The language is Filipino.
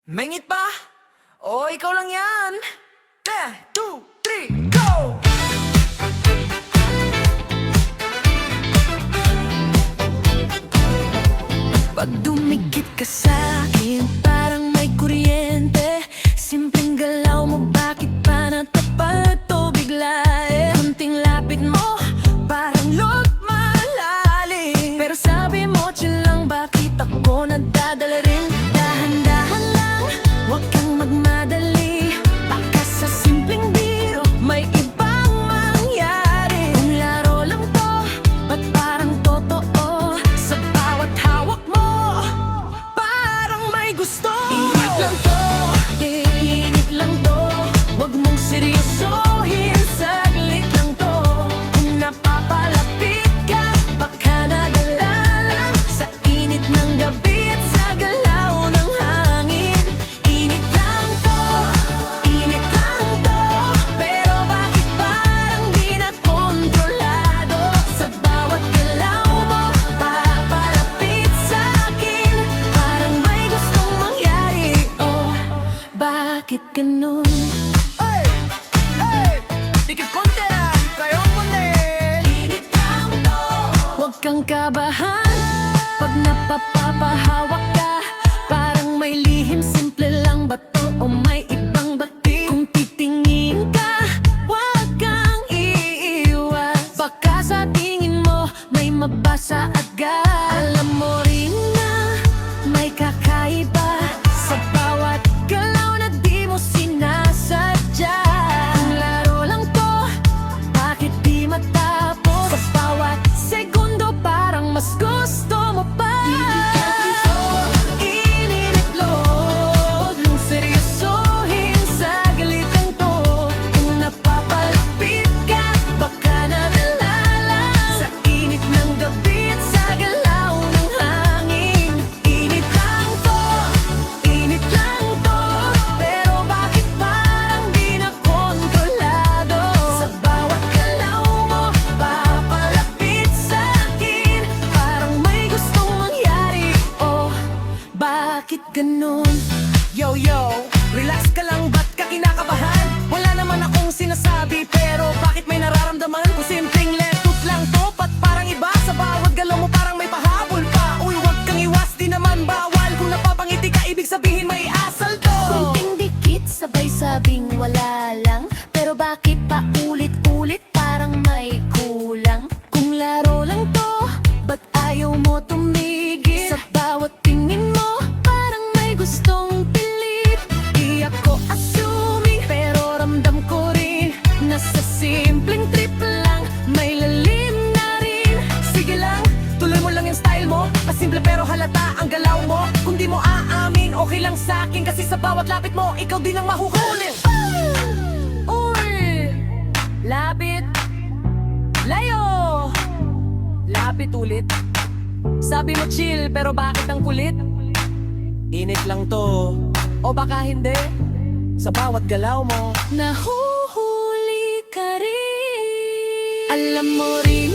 Mengit pa? O ikaw lang yan? 1, 2, 3, go! Pag dumikit ka sa'kin, parang may kuryente. Simpleng galaw mo, bakit pa natapat to bigla Kunting lapit mo, parang log malalim. Pero sabi mo, chill lang, bakit ako nadadala rin? Dahan-dahan lang, huwag kang magmadali. Baka sa simpleng biro, may ibang mangyari. Kung laro lang to, ba't parang totoo? Sa bawat hawak mo, parang may gusto. Init lang to, init lang to. Huwag mong seryosohin, saglit lang to. Kung napapalapit ka, baka nadala lang sa init ng gabi at sa galaw ng hangin. Init lang to, pero bakit parang di na kontrolado? Sa bawat galaw mo, papalapit sa'kin, parang may gustong mangyari. Oh, bakit ganun? Ay! Ay! Dikit konti lang, kayong konti. Init lang to. Huwag kang kabahan pag napapapahawak ka. Parang may lihim, simple lang ba to o may ibang bati? Kung titingin ka, huwag kang iiwas. Baka sa tingin mo, may mabasa agad. Alam mo rin na may kakaiba sa bawat galaw na di mo sinasadya. Kung laro lang to, bakit di matapos? Sa bawat segundo, parang mas gusto mo pa. Iniitlog nung seryosohin, saglit lang to. Kung napapalapit ka, baka nadala lang sa init ng gabi at sa galaw ng hangin. Init lang to, pero bakit parang di na kontrolado? Sa bawat galaw mo, papalapit sa'kin, parang may gustong mangyari. Oh, bakit ganun? Yo, relax ka lang, ba't ka kinakabahan? Wala naman akong sinasabi, pero bakit may nararamdaman? Kung simpleng letut lang to, ba't parang iba? Sa bawat galaw mo parang may pahabol pa. Uy, wag kang iwas, di naman bawal. Kung napapangiti ka, ibig sabihin may asal to. Kunting dikit, sabay sabing wala lang. Pero bakit pa ulit-ulit, parang may kulang? Kung laro lang to, ba't ayaw mo tumigil? Sa bawat tingin mo, parang may gustong pilit. Di ako assuming, pero ramdam ko rin na sa simpleng trip lang, may lalim na rin. Sige lang, tuloy mo lang yung style mo. Pasimple pero halata ang galaw mo. Kung di mo aamin, okay lang sa'kin. Kasi sa bawat lapit mo, ikaw din ang mahuhulin. Uy! Lapit, layo, lapit ulit. Sabi mo chill, pero bakit ang kulit? Init lang to, o baka hindi. Sa bawat galaw mo, nahuhuli ka rin. Alam mo rin